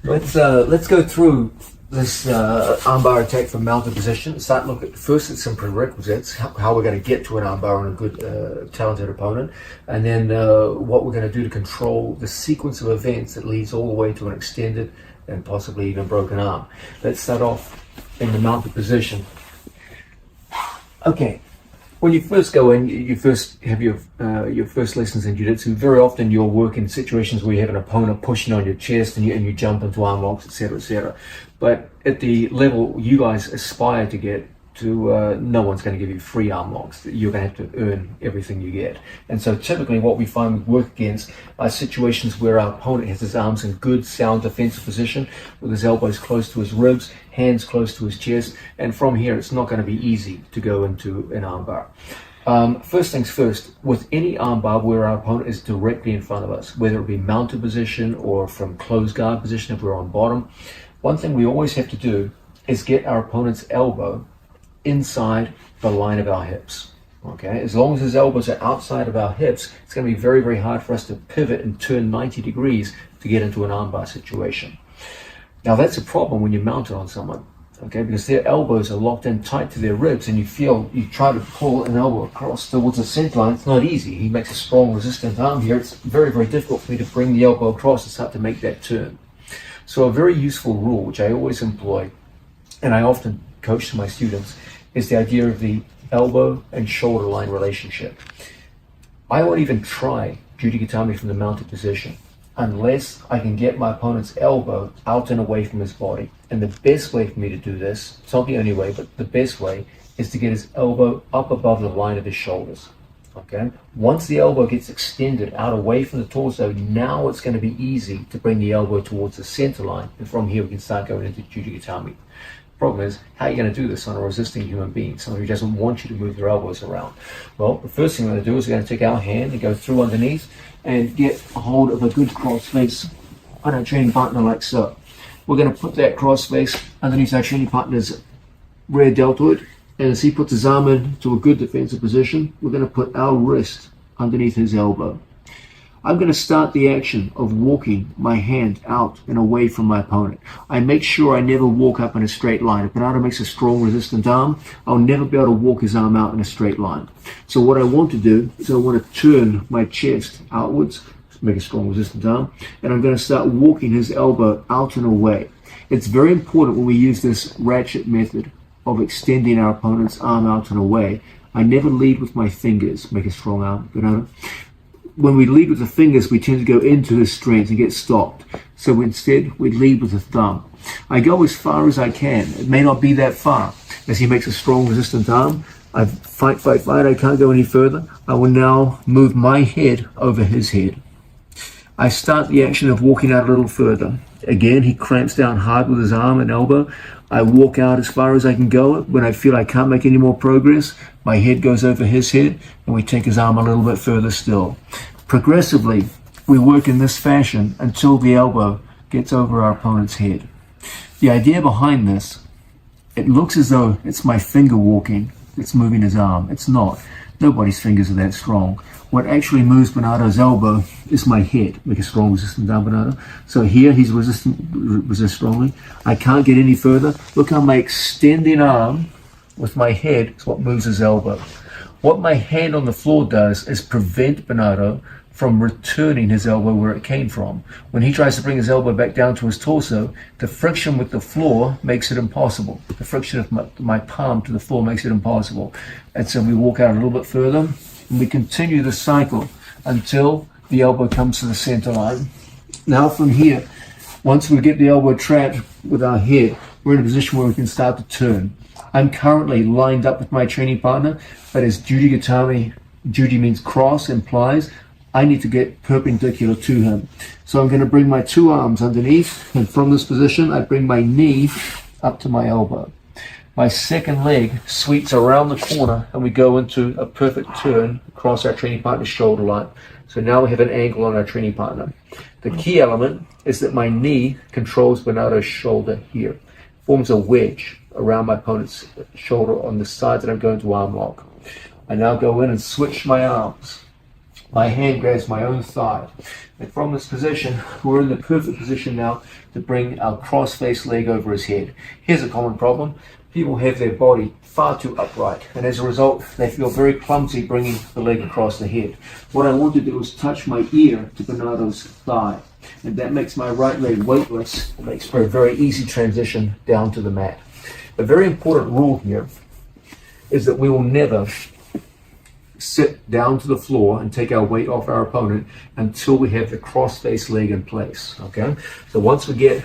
Let's go through this armbar attack from mounted position. Start look at first at some prerequisites, how we're going to get to an armbar on a good, talented opponent, and then what we're going to do to control the sequence of events that leads all the way to an extended and possibly even broken arm. Let's start off in the mounted position. Okay. When you first go in, you first have your first lessons in Jiu-Jitsu. Very often you'll work in situations where you have an opponent pushing on your chest and you jump into arm locks, etc., etc. But at the level you guys aspire to get to, no one's going to give you free arm locks. You're going to have to earn everything you get. And so typically what we find we work against are situations where our opponent has his arms in good, sound defensive position, with his elbows close to his ribs, hands close to his chest, and from here it's not going to be easy to go into an armbar. First things first, with any armbar where our opponent is directly in front of us, whether it be mounted position or from closed guard position if we're on bottom, one thing we always have to do is get our opponent's elbow inside the line of our hips. Okay, as long as his elbows are outside of our hips, it's going to be very, very hard for us to pivot and turn 90 degrees to get into an armbar situation. Now that's a problem when you're mounted on someone, okay, because their elbows are locked in tight to their ribs, and you try to pull an elbow across towards the center line. It's not easy. He makes a strong resistant arm here. It's very, very difficult for me to bring the elbow across and start to make that turn. So a very useful rule, which I always employ, and I often coach to my students, is the idea of the elbow and shoulder line relationship. I won't even try Jujigatami from the mounted position unless I can get my opponent's elbow out and away from his body. And the best way for me to do this, it's not the only way, but the best way is to get his elbow up above the line of his shoulders. Okay? Once the elbow gets extended out away from the torso, now it's going to be easy to bring the elbow towards the center line, and from here we can start going into Jujigatami. Problem is, how are you going to do this on a resisting human being, someone who doesn't want you to move their elbows around? Well, the first thing we're going to do is we're going to take our hand and go through underneath and get a hold of a good cross face on our training partner like so. We're going to put that cross face underneath our training partner's rear deltoid, and as he puts his arm into a good defensive position, we're going to put our wrist underneath his elbow. I'm going to start the action of walking my hand out and away from my opponent. I make sure I never walk up in a straight line. If Bernardo makes a strong resistant arm, I'll never be able to walk his arm out in a straight line. So what I want to do is I want to turn my chest outwards, make a strong resistant arm, and I'm going to start walking his elbow out and away. It's very important when we use this ratchet method of extending our opponent's arm out and away. I never lead with my fingers, make a strong arm, Bernardo. When we lead with the fingers, we tend to go into his strength and get stopped. So instead, we lead with the thumb. I go as far as I can. It may not be that far. As he makes a strong resistant arm, I fight, I can't go any further. I will now move my head over his head. I start the action of walking out a little further. Again, he clamps down hard with his arm and elbow. I walk out as far as I can go. When I feel I can't make any more progress, my head goes over his head, and we take his arm a little bit further still. Progressively, we work in this fashion until the elbow gets over our opponent's head. The idea behind this, it looks as though it's my finger walking that's moving his arm. It's not. Nobody's fingers are that strong. What actually moves Bernardo's elbow is my head. Make a strong resistant arm, Bernardo. So here he's resist strongly. I can't get any further. Look how my extending arm with my head is what moves his elbow. What my hand on the floor does is prevent Bernardo from returning his elbow where it came from. When he tries to bring his elbow back down to his torso, the friction with the floor makes it impossible. The friction of my palm to the floor makes it impossible. And so we walk out a little bit further, and we continue the cycle until the elbow comes to the center line. Now from here, once we get the elbow trapped with our head, we're in a position where we can start to turn. I'm currently lined up with my training partner, but as Jujigatami, Juji means cross, implies, I need to get perpendicular to him. So I'm going to bring my two arms underneath, and from this position, I bring my knee up to my elbow. My second leg sweeps around the corner, and we go into a perfect turn across our training partner's shoulder line. So now we have an angle on our training partner. The key element is that my knee controls Bernardo's shoulder here. Forms a wedge around my opponent's shoulder on the side that I'm going to arm lock. I now go in and switch my arms. My hand grabs my own thigh. And from this position, we're in the perfect position now to bring our cross-faced leg over his head. Here's a common problem. People have their body far too upright, and as a result, they feel very clumsy bringing the leg across the head. What I want to do is touch my ear to Bernardo's thigh, and that makes my right leg weightless. It makes for a very easy transition down to the mat. A very important rule here is that we will never sit down to the floor and take our weight off our opponent until we have the cross-faced leg in place, okay? So once we get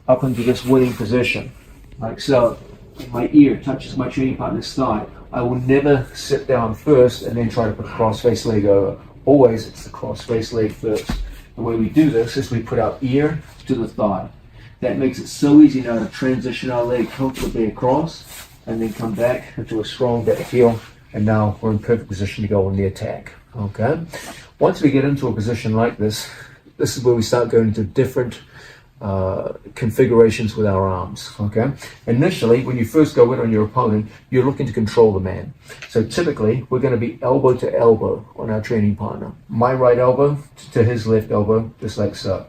up into this winning position, like so, my ear touches my training partner's thigh, I will never sit down first and then try to put the cross-faced leg over. Always it's the cross-faced leg first. The way we do this is we put our ear to the thigh. That makes it so easy now to transition our leg comfortably across and then come back into a strong back heel, and now we're in perfect position to go on the attack, okay? Once we get into a position like this, this is where we start going into different configurations with our arms, okay? Initially, when you first go in on your opponent, you're looking to control the man. So typically, we're going to be elbow to elbow on our training partner. My right elbow to his left elbow, just like so.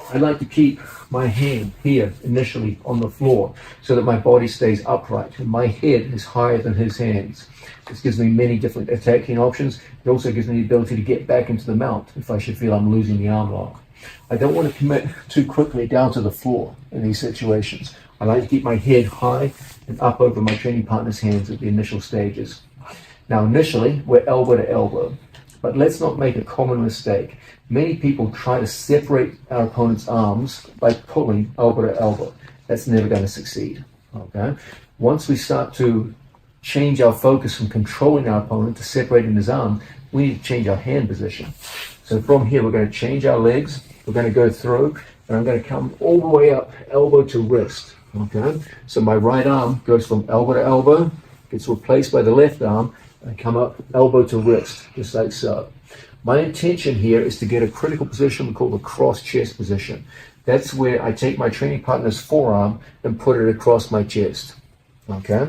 I like to keep my hand here initially on the floor so that my body stays upright and my head is higher than his hands. This gives me many different attacking options. It also gives me the ability to get back into the mount if I should feel I'm losing the arm lock. I don't want to commit too quickly down to the floor in these situations. I like to keep my head high and up over my training partner's hands at the initial stages. Now initially, we're elbow to elbow, but let's not make a common mistake. Many people try to separate our opponent's arms by pulling elbow to elbow. That's never going to succeed, okay? Once we start to change our focus from controlling our opponent to separating his arm, we need to change our hand position. So from here, we're going to change our legs. We're going to go through, and I'm going to come all the way up, elbow to wrist, okay? So my right arm goes from elbow to elbow, gets replaced by the left arm, and come up elbow to wrist, just like so. My intention here is to get a critical position we call the cross chest position. That's where I take my training partner's forearm and put it across my chest, okay?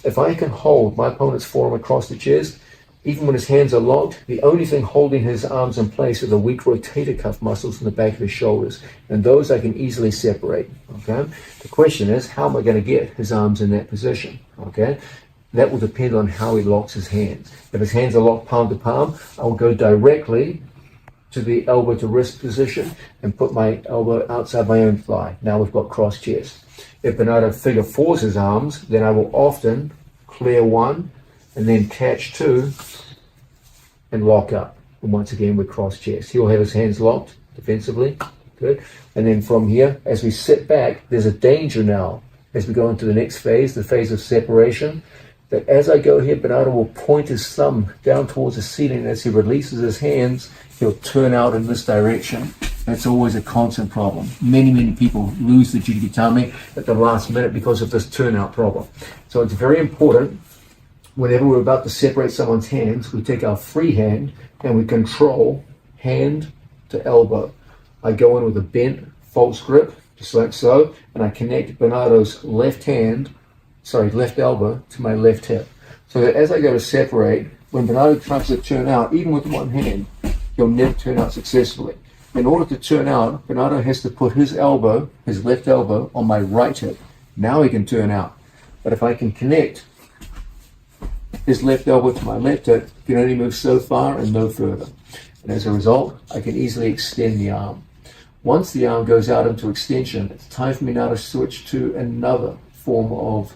If I can hold my opponent's forearm across the chest, even when his hands are locked, the only thing holding his arms in place are the weak rotator cuff muscles in the back of his shoulders, and those I can easily separate, okay? The question is, how am I going to get his arms in that position, okay? That will depend on how he locks his hands. If his hands are locked palm to palm, I will go directly to the elbow to wrist position and put my elbow outside my own thigh. Now we've got cross chest. If Bernardo figure fours his arms, then I will often clear one and then catch two and lock up. And once again, with cross chest. He'll have his hands locked defensively. Good. And then from here, as we sit back, there's a danger now as we go into the next phase, the phase of separation, that as I go here, Bernardo will point his thumb down towards the ceiling, and as he releases his hands, he'll turn out in this direction. That's always a constant problem. Many people lose the jigitame at the last minute because of this turnout problem. So it's very important, whenever we're about to separate someone's hands, we take our free hand and we control hand to elbow. I go in with a bent false grip, just like so, and I connect Bernardo's left elbow to my left hip. So that as I go to separate, when Bernardo tries to turn out, even with one hand, he'll never turn out successfully. In order to turn out, Bernardo has to put his elbow, his left elbow, on my right hip. Now he can turn out. But if I can connect his left elbow to my left hip, he can only move so far and no further. And as a result, I can easily extend the arm. Once the arm goes out into extension, it's time for me now to switch to another form of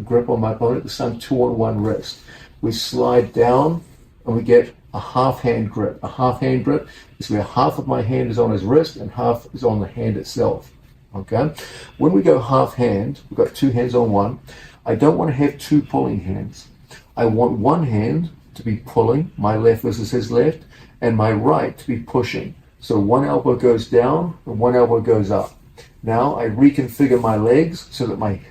grip on my opponent, the same 2-on-1 wrist. We slide down and we get a half hand grip. A half hand grip is where half of my hand is on his wrist and half is on the hand itself. Okay? When we go half hand, we've got two hands on one. I don't want to have two pulling hands. I want one hand to be pulling, my left versus his left, and my right to be pushing. So one elbow goes down and one elbow goes up. Now I reconfigure my legs so that my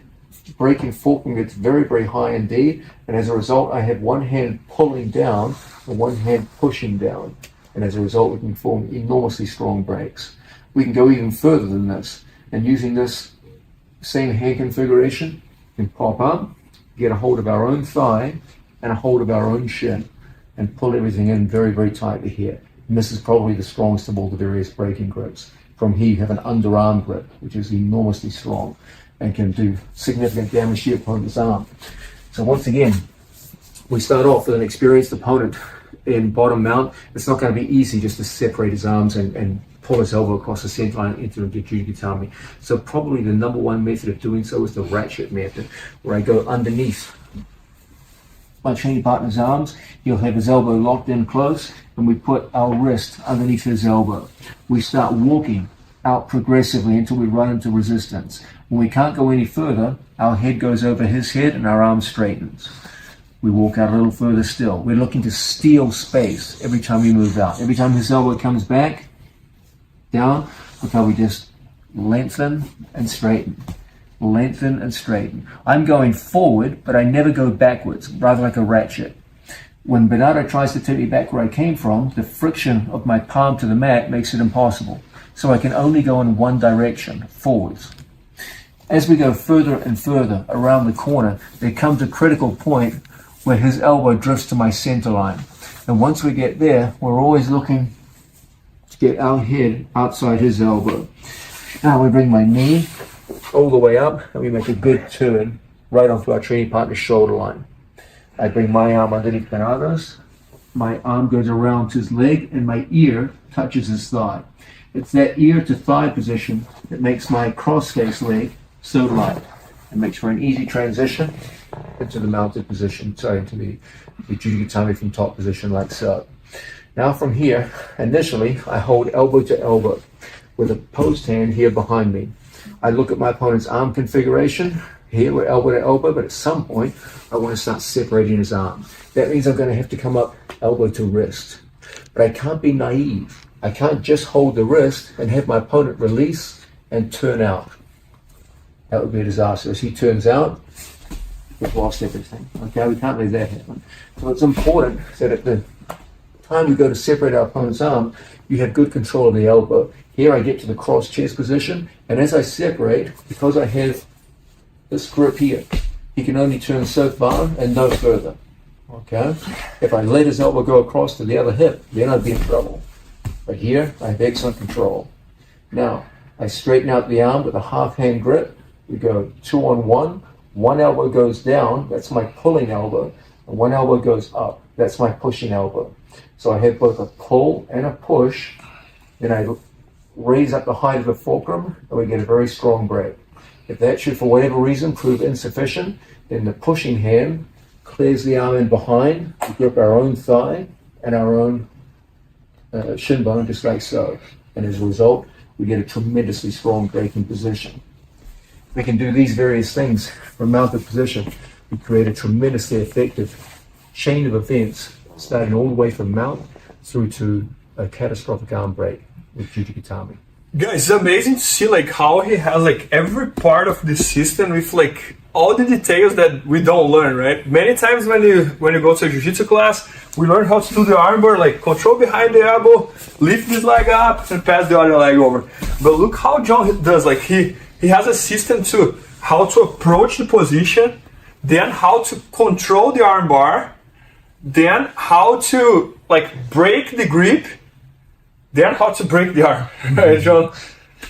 breaking fulcrum gets very high indeed, and as a result I have one hand pulling down and one hand pushing down, and as a result we can form enormously strong breaks. We can go even further than this, and using this same hand configuration we can pop up, get a hold of our own thigh and a hold of our own shin. and pull everything in very, very tightly here. And this is probably the strongest of all the various breaking grips. From here, you have an underarm grip, which is enormously strong and can do significant damage to your opponent's arm. So once again, we start off with an experienced opponent in bottom mount. It's not going to be easy just to separate his arms and pull his elbow across the center line into the Jujikatami. So probably the number one method of doing so is the ratchet method, where I go underneath my training partner's arms. He'll have his elbow locked in close, and we put our wrist underneath his elbow. We start walking out progressively until we run into resistance. When we can't go any further, our head goes over his head and our arm straightens. We walk out a little further still. We're looking to steal space every time we move out. Every time his elbow comes back, down, look how we just lengthen and straighten. Lengthen and straighten. I'm going forward, but I never go backwards, rather like a ratchet. When Bernardo tries to take me back where I came from, the friction of my palm to the mat makes it impossible. So I can only go in one direction, forwards. As we go further and further around the corner, there comes a critical point where his elbow drifts to my center line. And once we get there, we're always looking to get our head outside his elbow. Now we bring my knee all the way up and we make a good turn right onto our training partner's shoulder line. I bring my arm underneath Bernardo's. My arm goes around his leg and my ear touches his thigh. It's that ear to thigh position that makes my cross-face leg so light and makes for an easy transition into the mounted position, into the Jujikatami from top position like so. Now from here, initially, I hold elbow to elbow with a post hand here behind me. I look at my opponent's arm configuration. Here we're elbow to elbow, but at some point, I want to start separating his arm. That means I'm going to have to come up elbow to wrist. But I can't be naive. I can't just hold the wrist and have my opponent release and turn out. That would be a disaster. As he turns out, we've lost everything. Okay, we can't let that happen. So it's important that at the time we go to separate our opponent's arm, you have good control of the elbow. Here I get to the cross chest position, and as I separate, because I have this grip here, he can only turn so far and no further. Okay? If I let his elbow go across to the other hip, then I'd be in trouble. But here, I have excellent control. Now, I straighten out the arm with a half hand grip. We go 2 on 1. One elbow goes down, that's my pulling elbow, and one elbow goes up, that's my pushing elbow. So I have both a pull and a push, then I raise up the height of the fulcrum, and we get a very strong break. If that should, for whatever reason, prove insufficient, then the pushing hand clears the arm in behind, we grip our own thigh and our own shin bone, just like so. And as a result, we get a tremendously strong breaking position. We can do these various things from mounted position. We create a tremendously effective chain of events, starting all the way from mount through to a catastrophic arm break with Jujikatami. Guys, it's amazing to see how he has every part of the system with all the details that we don't learn, right? Many times when you go to a jiu-jitsu class, we learn how to do the armbar, control behind the elbow, lift this leg up, and pass the other leg over. But look how John does. He has a system to how to approach the position, then how to control the armbar, then how to break the grip, then how to break the arm, right, John?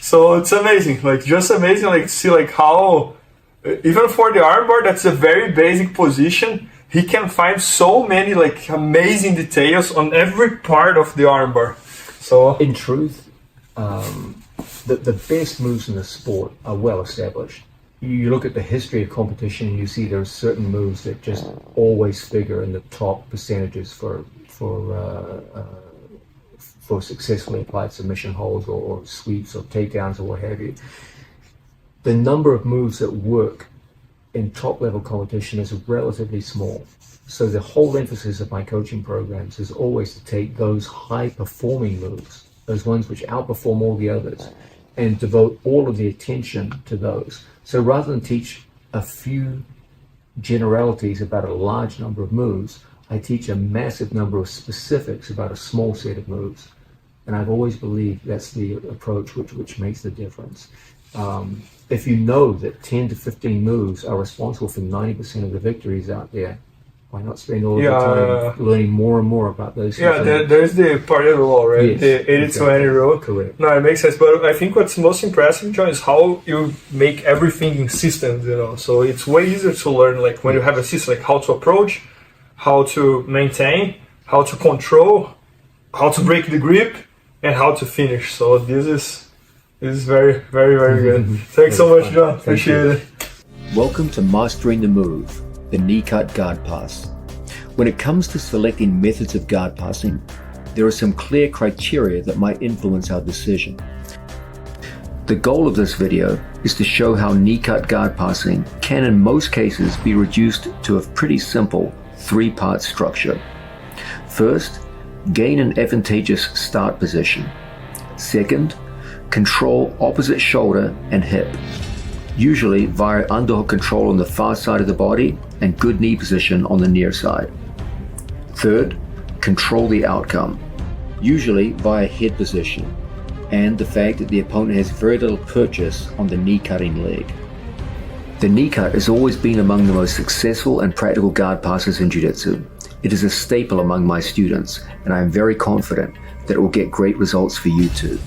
So it's amazing, just amazing, to see how, even for the armbar, that's a very basic position, he can find so many amazing details on every part of the armbar. So in truth, the best moves in the sport are well established. You look at the history of competition and you see there are certain moves that just always figure in the top percentages for successfully applied submission holds or sweeps or takedowns or what have you. The number of moves that work in top level competition is relatively small. So the whole emphasis of my coaching programs is always to take those high performing moves, those ones which outperform all the others, and devote all of the attention to those. So rather than teach a few generalities about a large number of moves, I teach a massive number of specifics about a small set of moves. And I've always believed that's the approach which makes the difference. If you know that 10 to 15 moves are responsible for 90% of the victories out there, Why not spend all Yeah. the time learning more and more about those Yeah, things? there's the part of the law, right? Yes, The 80-20 rule. Correct. No, it makes sense. But I think what's most impressive, John, is how you make everything in systems, you know. So it's way easier to learn, like when you have a system, like how to approach, how to maintain, how to control, how to break the grip, and how to finish. So this is very, very, very good. Thanks so much, John. Appreciate it. Welcome to Mastering the Move, the knee cut guard pass. When it comes to selecting methods of guard passing, there are some clear criteria that might influence our decision. The goal of this video is to show how knee cut guard passing can in most cases be reduced to a pretty simple 3-part structure. First, gain an advantageous start position. Second, control opposite shoulder and hip, usually via underhook control on the far side of the body and good knee position on the near side. Third, control the outcome, usually via head position and the fact that the opponent has very little purchase on the knee cutting leg. The knee cut has always been among the most successful and practical guard passes in Jiu-Jitsu. It is a staple among my students, and I am very confident that it will get great results for you too.